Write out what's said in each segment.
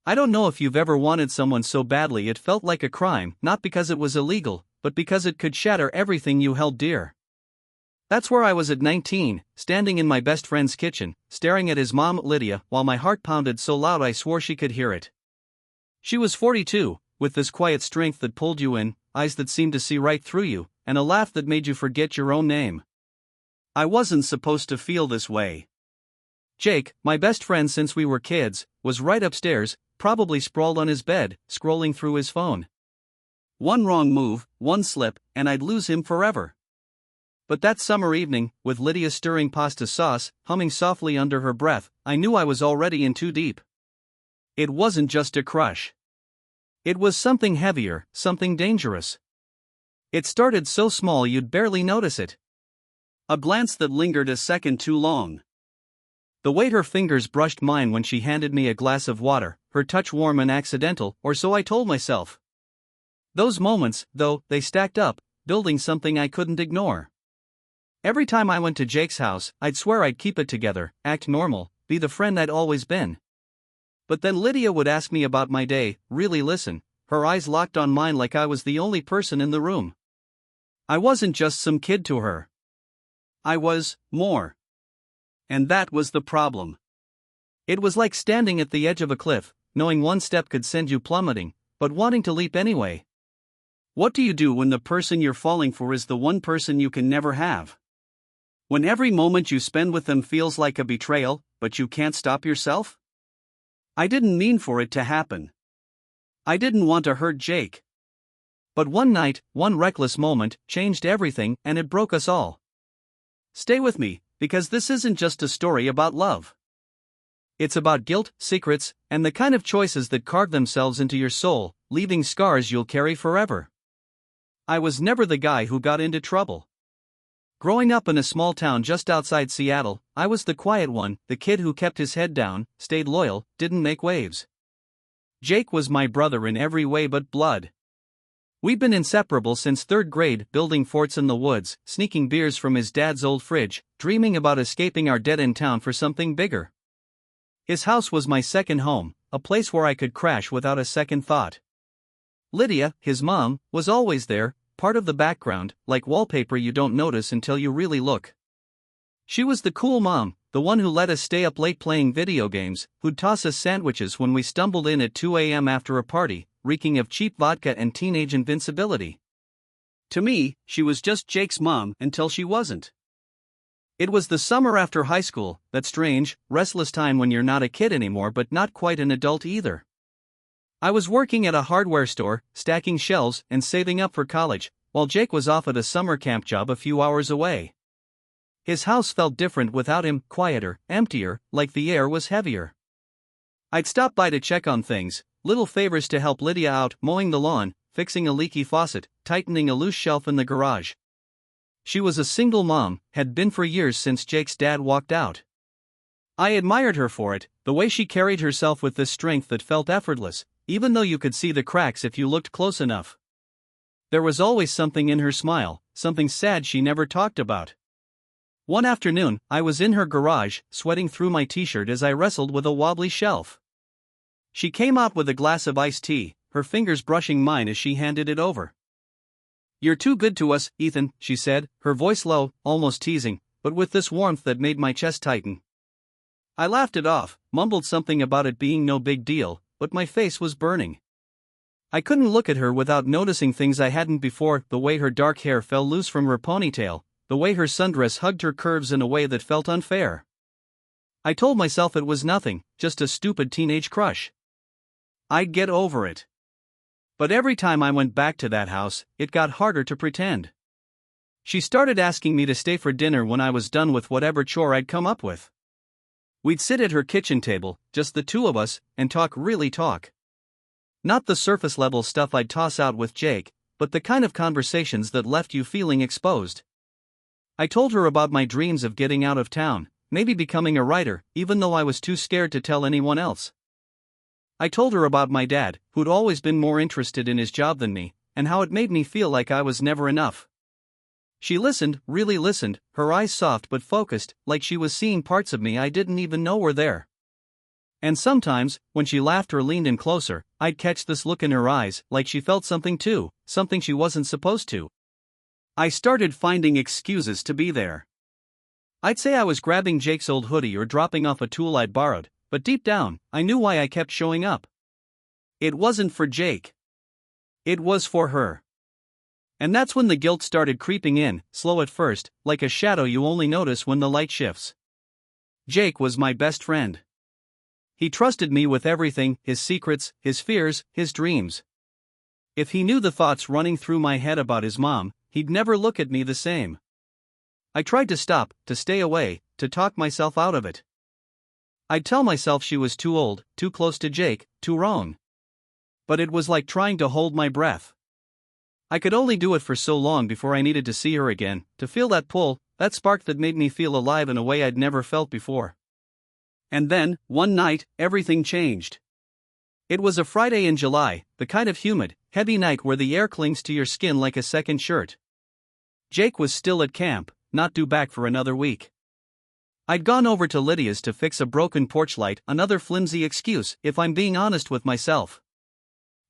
I don't know if you've ever wanted someone so badly it felt like a crime, not because it was illegal, but because it could shatter everything you held dear. That's where I was at 19, standing in my best friend's kitchen, staring at his mom, Lydia, while my heart pounded so loud I swore she could hear it. She was 42, with this quiet strength that pulled you in, eyes that seemed to see right through you, and a laugh that made you forget your own name. I wasn't supposed to feel this way. Jake, my best friend since we were kids, was right upstairs, probably sprawled on his bed, scrolling through his phone. One wrong move, one slip, and I'd lose him forever. But that summer evening, with Lydia stirring pasta sauce, humming softly under her breath, I knew I was already in too deep. It wasn't just a crush. It was something heavier, something dangerous. It started so small you'd barely notice it. A glance that lingered a second too long. The way her fingers brushed mine when she handed me a glass of water, her touch warm and accidental, or so I told myself. Those moments, though, they stacked up, building something I couldn't ignore. Every time I went to Jake's house, I'd swear I'd keep it together, act normal, be the friend I'd always been. But then Lydia would ask me about my day, really listen, her eyes locked on mine like I was the only person in the room. I wasn't just some kid to her. I was more. And that was the problem. It was like standing at the edge of a cliff, knowing one step could send you plummeting, but wanting to leap anyway. What do you do when the person you're falling for is the one person you can never have? When every moment you spend with them feels like a betrayal, but you can't stop yourself? I didn't mean for it to happen. I didn't want to hurt Jake. But one night, one reckless moment, changed everything, and it broke us all. Stay with me, because this isn't just a story about love. It's about guilt, secrets, and the kind of choices that carve themselves into your soul, leaving scars you'll carry forever. I was never the guy who got into trouble. Growing up in a small town just outside Seattle, I was the quiet one, the kid who kept his head down, stayed loyal, didn't make waves. Jake was my brother in every way but blood. We'd been inseparable since third grade, building forts in the woods, sneaking beers from his dad's old fridge, dreaming about escaping our dead-end town for something bigger. His house was my second home, a place where I could crash without a second thought. Lydia, his mom, was always there, part of the background, like wallpaper you don't notice until you really look. She was the cool mom, the one who let us stay up late playing video games, who'd toss us sandwiches when we stumbled in at 2 a.m. after a party, reeking of cheap vodka and teenage invincibility. To me, she was just Jake's mom until she wasn't. It was the summer after high school, that strange, restless time when you're not a kid anymore but not quite an adult either. I was working at a hardware store, stacking shelves and saving up for college, while Jake was off at a summer camp job a few hours away. His house felt different without him, quieter, emptier, like the air was heavier. I'd stop by to check on things, little favors to help Lydia out, mowing the lawn, fixing a leaky faucet, tightening a loose shelf in the garage. She was a single mom, had been for years since Jake's dad walked out. I admired her for it, the way she carried herself with this strength that felt effortless, even though you could see the cracks if you looked close enough. There was always something in her smile, something sad she never talked about. One afternoon, I was in her garage, sweating through my t-shirt as I wrestled with a wobbly shelf. She came out with a glass of iced tea, her fingers brushing mine as she handed it over. "You're too good to us, Ethan," she said, her voice low, almost teasing, but with this warmth that made my chest tighten. I laughed it off, mumbled something about it being no big deal, but my face was burning. I couldn't look at her without noticing things I hadn't before, the way her dark hair fell loose from her ponytail, the way her sundress hugged her curves in a way that felt unfair. I told myself it was nothing, just a stupid teenage crush. I'd get over it. But every time I went back to that house, it got harder to pretend. She started asking me to stay for dinner when I was done with whatever chore I'd come up with. We'd sit at her kitchen table, just the two of us, and really talk. Not the surface-level stuff I'd toss out with Jake, but the kind of conversations that left you feeling exposed. I told her about my dreams of getting out of town, maybe becoming a writer, even though I was too scared to tell anyone else. I told her about my dad, who'd always been more interested in his job than me, and how it made me feel like I was never enough. She listened, really listened, her eyes soft but focused, like she was seeing parts of me I didn't even know were there. And sometimes, when she laughed or leaned in closer, I'd catch this look in her eyes, like she felt something too, something she wasn't supposed to. I started finding excuses to be there. I'd say I was grabbing Jake's old hoodie or dropping off a tool I'd borrowed, but deep down, I knew why I kept showing up. It wasn't for Jake. It was for her. And that's when the guilt started creeping in, slow at first, like a shadow you only notice when the light shifts. Jake was my best friend. He trusted me with everything, his secrets, his fears, his dreams. If he knew the thoughts running through my head about his mom, he'd never look at me the same. I tried to stop, to stay away, to talk myself out of it. I'd tell myself she was too old, too close to Jake, too wrong. But it was like trying to hold my breath. I could only do it for so long before I needed to see her again, to feel that pull, that spark that made me feel alive in a way I'd never felt before. And then, one night, everything changed. It was a Friday in July, the kind of humid, heavy night where the air clings to your skin like a second shirt. Jake was still at camp, not due back for another week. I'd gone over to Lydia's to fix a broken porch light, another flimsy excuse, if I'm being honest with myself.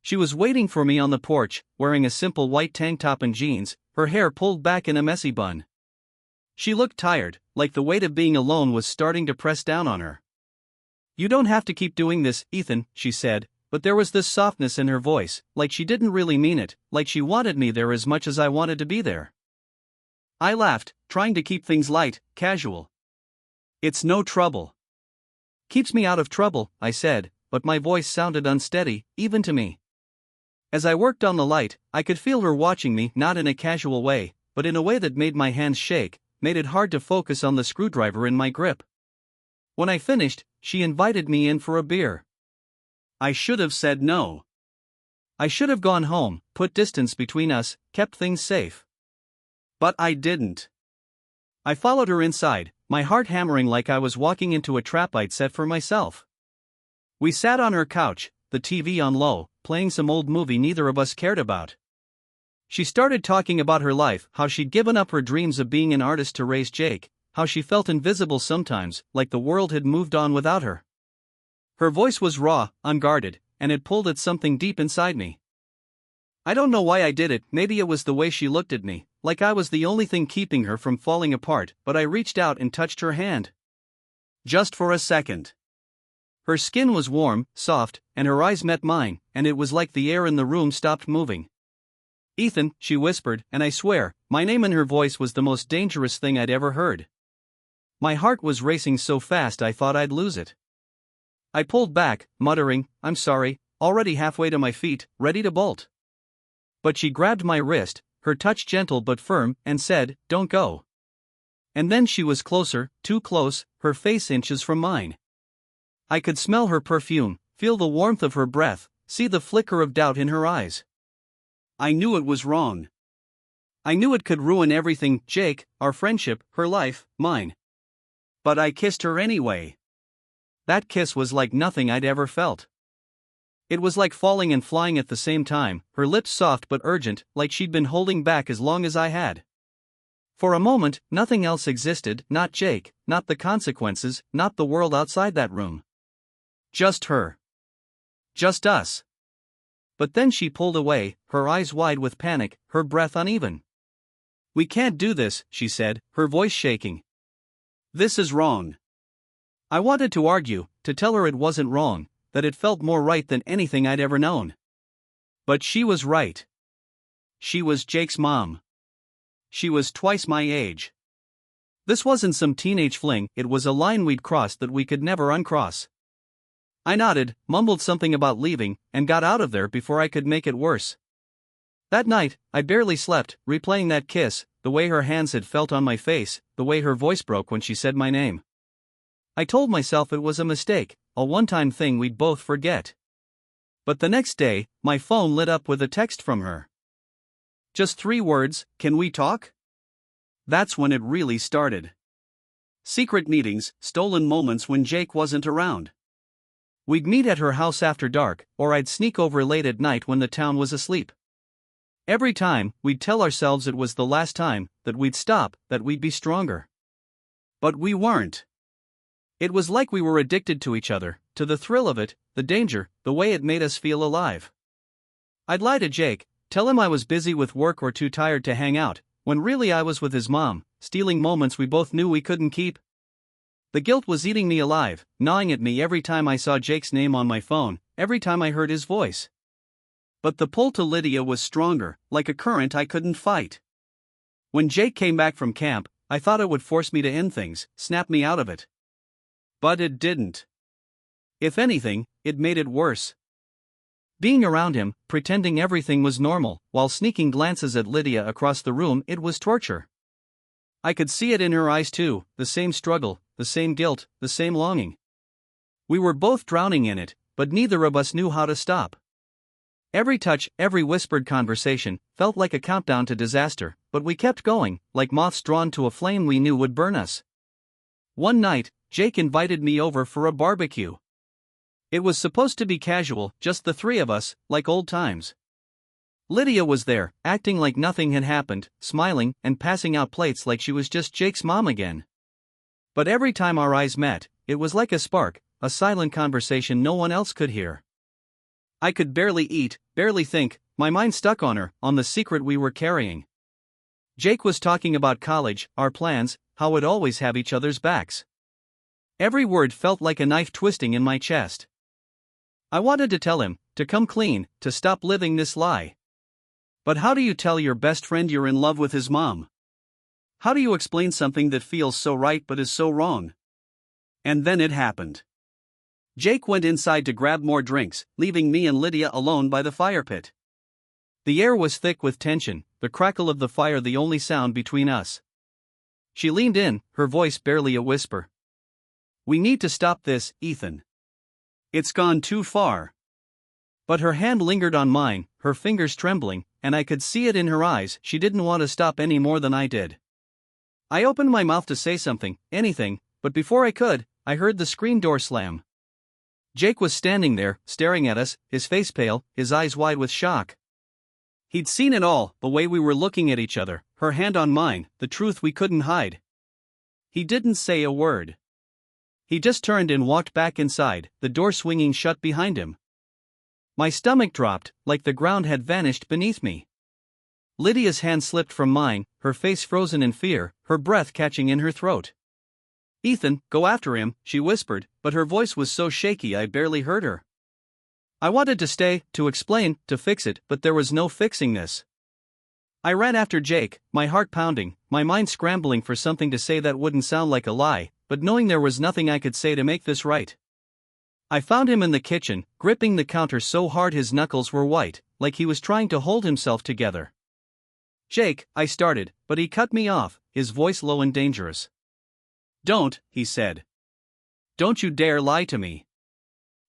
She was waiting for me on the porch, wearing a simple white tank top and jeans, her hair pulled back in a messy bun. She looked tired, like the weight of being alone was starting to press down on her. "You don't have to keep doing this, Ethan," she said, but there was this softness in her voice, like she didn't really mean it, like she wanted me there as much as I wanted to be there. I laughed, trying to keep things light, casual. "It's no trouble." "Keeps me out of trouble," I said, but my voice sounded unsteady, even to me. As I worked on the light, I could feel her watching me, not in a casual way, but in a way that made my hands shake, made it hard to focus on the screwdriver in my grip. When I finished, she invited me in for a beer. I should have said no. I should have gone home, put distance between us, kept things safe. But I didn't. I followed her inside, my heart hammering like I was walking into a trap I'd set for myself. We sat on her couch, the TV on low, playing some old movie neither of us cared about. She started talking about her life, how she'd given up her dreams of being an artist to raise Jake, how she felt invisible sometimes, like the world had moved on without her. Her voice was raw, unguarded, and it pulled at something deep inside me. I don't know why I did it, maybe it was the way she looked at me, like I was the only thing keeping her from falling apart, but I reached out and touched her hand. Just for a second. Her skin was warm, soft, and her eyes met mine, and it was like the air in the room stopped moving. "Ethan," she whispered, and I swear, my name in her voice was the most dangerous thing I'd ever heard. My heart was racing so fast I thought I'd lose it. I pulled back, muttering, "I'm sorry," already halfway to my feet, ready to bolt. But she grabbed my wrist, her touch gentle but firm, and said, "Don't go." And then she was closer, too close, her face inches from mine. I could smell her perfume, feel the warmth of her breath, see the flicker of doubt in her eyes. I knew it was wrong. I knew it could ruin everything, Jake, our friendship, her life, mine. But I kissed her anyway. That kiss was like nothing I'd ever felt. It was like falling and flying at the same time, her lips soft but urgent, like she'd been holding back as long as I had. For a moment, nothing else existed, not Jake, not the consequences, not the world outside that room. Just her. Just us. But then she pulled away, her eyes wide with panic, her breath uneven. "We can't do this," she said, her voice shaking. "This is wrong." I wanted to argue, to tell her it wasn't wrong, that it felt more right than anything I'd ever known. But she was right. She was Jake's mom. She was twice my age. This wasn't some teenage fling, it was a line we'd crossed that we could never uncross. I nodded, mumbled something about leaving, and got out of there before I could make it worse. That night, I barely slept, replaying that kiss, the way her hands had felt on my face, the way her voice broke when she said my name. I told myself it was a mistake, a one-time thing we'd both forget. But the next day, my phone lit up with a text from her. Just 3 words, "Can we talk?" That's when it really started. Secret meetings, stolen moments when Jake wasn't around. We'd meet at her house after dark, or I'd sneak over late at night when the town was asleep. Every time, we'd tell ourselves it was the last time, that we'd stop, that we'd be stronger. But we weren't. It was like we were addicted to each other, to the thrill of it, the danger, the way it made us feel alive. I'd lie to Jake, tell him I was busy with work or too tired to hang out, when really I was with his mom, stealing moments we both knew we couldn't keep. The guilt was eating me alive, gnawing at me every time I saw Jake's name on my phone, every time I heard his voice. But the pull to Lydia was stronger, like a current I couldn't fight. When Jake came back from camp, I thought it would force me to end things, snap me out of it. But it didn't. If anything, it made it worse. Being around him, pretending everything was normal, while sneaking glances at Lydia across the room, it was torture. I could see it in her eyes too, the same struggle, the same guilt, the same longing. We were both drowning in it, but neither of us knew how to stop. Every touch, every whispered conversation, felt like a countdown to disaster, but we kept going, like moths drawn to a flame we knew would burn us. One night, Jake invited me over for a barbecue. It was supposed to be casual, just the three of us, like old times. Lydia was there, acting like nothing had happened, smiling and passing out plates like she was just Jake's mom again. But every time our eyes met, it was like a spark, a silent conversation no one else could hear. I could barely eat, barely think, my mind stuck on her, on the secret we were carrying. Jake was talking about college, our plans, how we'd always have each other's backs. Every word felt like a knife twisting in my chest. I wanted to tell him, to come clean, to stop living this lie. But how do you tell your best friend you're in love with his mom? How do you explain something that feels so right but is so wrong? And then it happened. Jake went inside to grab more drinks, leaving me and Lydia alone by the fire pit. The air was thick with tension, the crackle of the fire the only sound between us. She leaned in, her voice barely a whisper. "We need to stop this, Ethan. It's gone too far." But her hand lingered on mine, her fingers trembling, and I could see it in her eyes. She didn't want to stop any more than I did. I opened my mouth to say something, anything, but before I could, I heard the screen door slam. Jake was standing there, staring at us, his face pale, his eyes wide with shock. He'd seen it all, the way we were looking at each other, her hand on mine, the truth we couldn't hide. He didn't say a word. He just turned and walked back inside, the door swinging shut behind him. My stomach dropped, like the ground had vanished beneath me. Lydia's hand slipped from mine, her face frozen in fear, her breath catching in her throat. "Ethan, go after him," she whispered, but her voice was so shaky I barely heard her. I wanted to stay, to explain, to fix it, but there was no fixing this. I ran after Jake, my heart pounding, my mind scrambling for something to say that wouldn't sound like a lie, but knowing there was nothing I could say to make this right. I found him in the kitchen, gripping the counter so hard his knuckles were white, like he was trying to hold himself together. "Jake," I started, but he cut me off, his voice low and dangerous. "Don't," he said. "Don't you dare lie to me."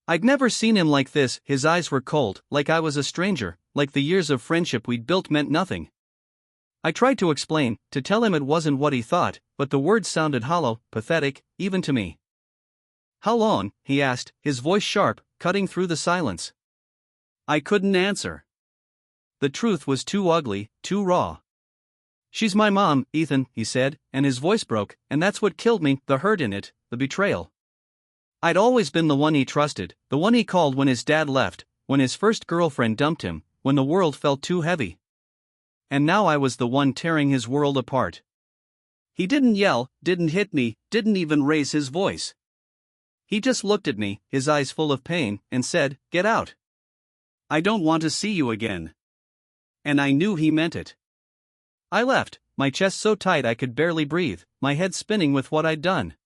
I'd never seen him like this, his eyes were cold, like I was a stranger, like the years of friendship we'd built meant nothing. I tried to explain, to tell him it wasn't what he thought, but the words sounded hollow, pathetic, even to me. "How long?" he asked, his voice sharp, cutting through the silence. I couldn't answer. The truth was too ugly, too raw. "She's my mom, Ethan," he said, and his voice broke, and that's what killed me, the hurt in it, the betrayal. I'd always been the one he trusted, the one he called when his dad left, when his first girlfriend dumped him, when the world felt too heavy. And now I was the one tearing his world apart. He didn't yell, didn't hit me, didn't even raise his voice. He just looked at me, his eyes full of pain, and said, "Get out. I don't want to see you again." And I knew he meant it. I left, my chest so tight I could barely breathe, my head spinning with what I'd done.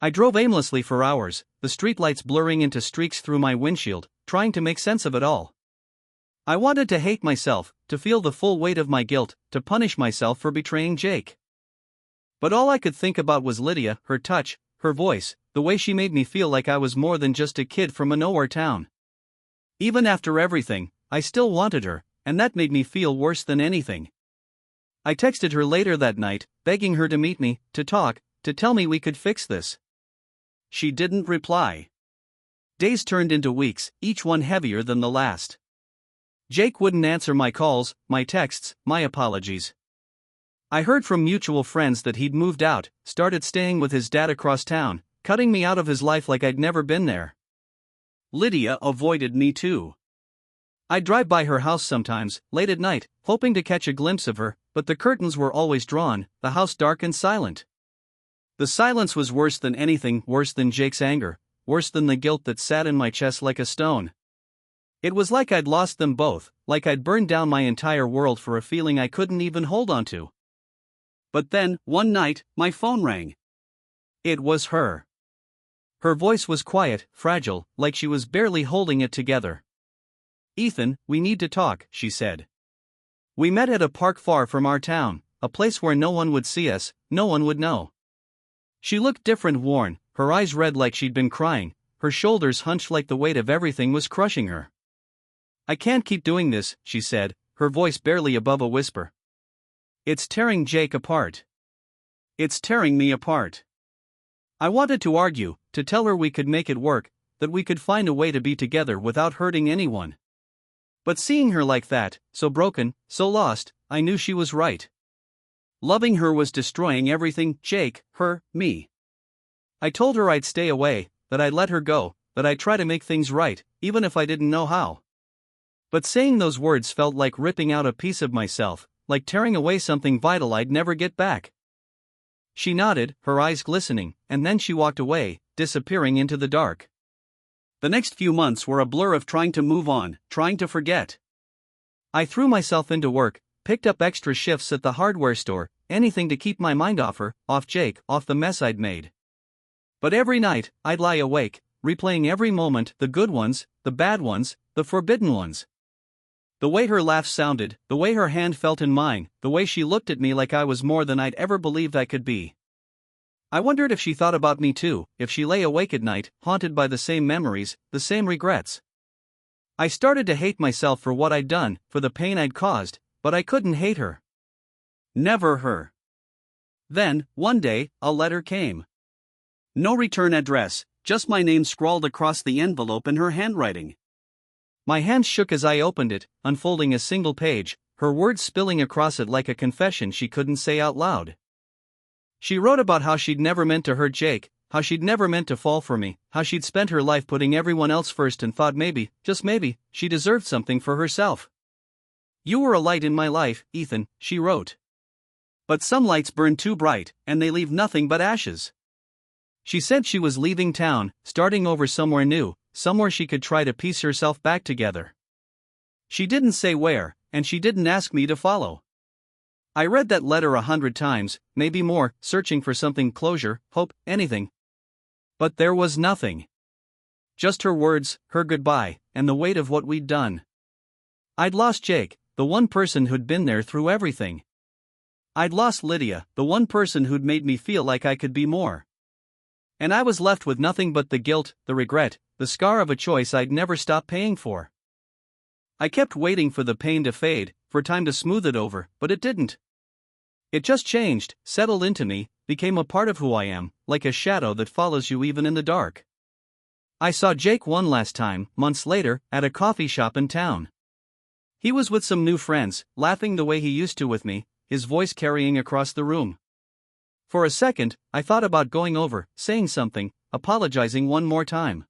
I drove aimlessly for hours, the streetlights blurring into streaks through my windshield, trying to make sense of it all. I wanted to hate myself, to feel the full weight of my guilt, to punish myself for betraying Jake. But all I could think about was Lydia, her touch, her voice, the way she made me feel like I was more than just a kid from a nowhere town. Even after everything, I still wanted her, and that made me feel worse than anything. I texted her later that night, begging her to meet me, to talk, to tell me we could fix this. She didn't reply. Days turned into weeks, each one heavier than the last. Jake wouldn't answer my calls, my texts, my apologies. I heard from mutual friends that he'd moved out, started staying with his dad across town, cutting me out of his life like I'd never been there. Lydia avoided me too. I'd drive by her house sometimes, late at night, hoping to catch a glimpse of her, but the curtains were always drawn, the house dark and silent. The silence was worse than anything, worse than Jake's anger, worse than the guilt that sat in my chest like a stone. It was like I'd lost them both, like I'd burned down my entire world for a feeling I couldn't even hold on to. But then, one night, my phone rang. It was her. Her voice was quiet, fragile, like she was barely holding it together. "Ethan, we need to talk," she said. "We met at a park far from our town, a place where no one would see us, no one would know." She looked different, worn, her eyes red like she'd been crying, her shoulders hunched like the weight of everything was crushing her. "I can't keep doing this," she said, her voice barely above a whisper. "It's tearing Jake apart. It's tearing me apart." I wanted to argue, to tell her we could make it work, that we could find a way to be together without hurting anyone. But seeing her like that, so broken, so lost, I knew she was right. Loving her was destroying everything, Jake, her, me. I told her I'd stay away, that I'd let her go, that I'd try to make things right, even if I didn't know how. But saying those words felt like ripping out a piece of myself, like tearing away something vital I'd never get back. She nodded, her eyes glistening, and then she walked away, disappearing into the dark. The next few months were a blur of trying to move on, trying to forget. I threw myself into work, picked up extra shifts at the hardware store, anything to keep my mind off her, off Jake, off the mess I'd made. But every night, I'd lie awake, replaying every moment, the good ones, the bad ones, the forbidden ones. The way her laugh sounded, the way her hand felt in mine, the way she looked at me like I was more than I'd ever believed I could be. I wondered if she thought about me too, if she lay awake at night, haunted by the same memories, the same regrets. I started to hate myself for what I'd done, for the pain I'd caused, but I couldn't hate her. Never her. Then, one day, a letter came. No return address, just my name scrawled across the envelope in her handwriting. My hands shook as I opened it, unfolding a single page, her words spilling across it like a confession she couldn't say out loud. She wrote about how she'd never meant to hurt Jake, how she'd never meant to fall for me, how she'd spent her life putting everyone else first and thought maybe, just maybe, she deserved something for herself. "You were a light in my life, Ethan," she wrote. "But some lights burn too bright, and they leave nothing but ashes." She said she was leaving town, starting over somewhere new, somewhere she could try to piece herself back together. She didn't say where, and she didn't ask me to follow. I read that letter 100 times, maybe more, searching for something, closure, hope, anything. But there was nothing. Just her words, her goodbye, and the weight of what we'd done. I'd lost Jake, the one person who'd been there through everything. I'd lost Lydia, the one person who'd made me feel like I could be more. And I was left with nothing but the guilt, the regret, the scar of a choice I'd never stop paying for. I kept waiting for the pain to fade, for time to smooth it over, but it didn't. It just changed, settled into me, became a part of who I am, like a shadow that follows you even in the dark. I saw Jake one last time, months later, at a coffee shop in town. He was with some new friends, laughing the way he used to with me, his voice carrying across the room. For a second, I thought about going over, saying something, apologizing one more time.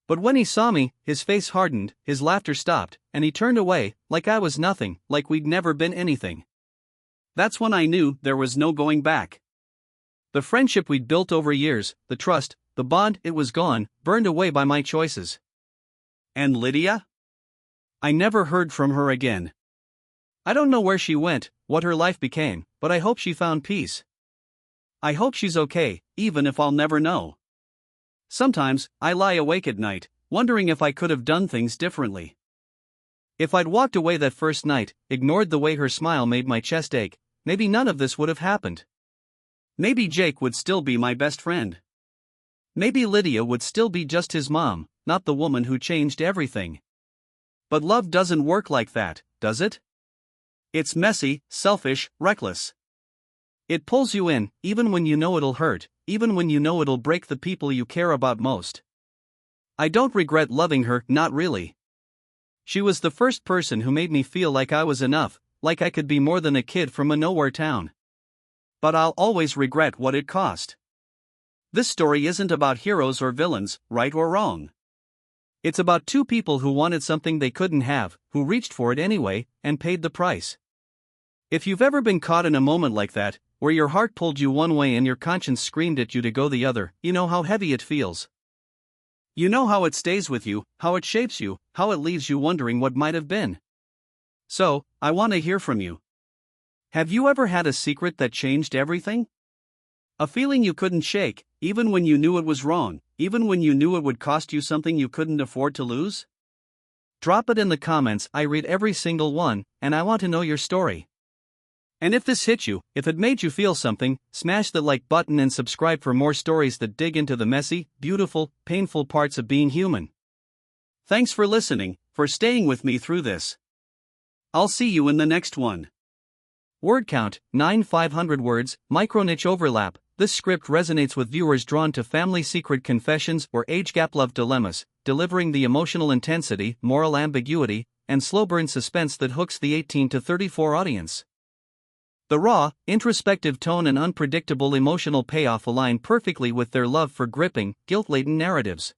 But when he saw me, his face hardened, his laughter stopped, and he turned away, like I was nothing, like we'd never been anything. That's when I knew there was no going back. The friendship we'd built over years, the trust, the bond, it was gone, burned away by my choices. And Lydia? I never heard from her again. I don't know where she went, what her life became, but I hope she found peace. I hope she's okay, even if I'll never know. Sometimes, I lie awake at night, wondering if I could have done things differently. If I'd walked away that first night, ignored the way her smile made my chest ache, maybe none of this would have happened. Maybe Jake would still be my best friend. Maybe Lydia would still be just his mom, not the woman who changed everything. But love doesn't work like that, does it? It's messy, selfish, reckless. It pulls you in, even when you know it'll hurt, even when you know it'll break the people you care about most. I don't regret loving her, not really. She was the first person who made me feel like I was enough, like I could be more than a kid from a nowhere town. But I'll always regret what it cost. This story isn't about heroes or villains, right or wrong. It's about two people who wanted something they couldn't have, who reached for it anyway, and paid the price. If you've ever been caught in a moment like that, where your heart pulled you one way and your conscience screamed at you to go the other, you know how heavy it feels. You know how it stays with you, how it shapes you, how it leaves you wondering what might have been. So, I want to hear from you. Have you ever had a secret that changed everything? A feeling you couldn't shake, even when you knew it was wrong, even when you knew it would cost you something you couldn't afford to lose? Drop it in the comments. I read every single one, and I want to know your story. And if this hit you, if it made you feel something, smash the like button and subscribe for more stories that dig into the messy, beautiful, painful parts of being human. Thanks for listening, for staying with me through this. I'll see you in the next one. Word count, 9,500 words, micro-niche overlap. This script resonates with viewers drawn to family secret confessions or age-gap love dilemmas, delivering the emotional intensity, moral ambiguity, and slow-burn suspense that hooks the 18 to 34 audience. The raw, introspective tone and unpredictable emotional payoff align perfectly with their love for gripping, guilt-laden narratives.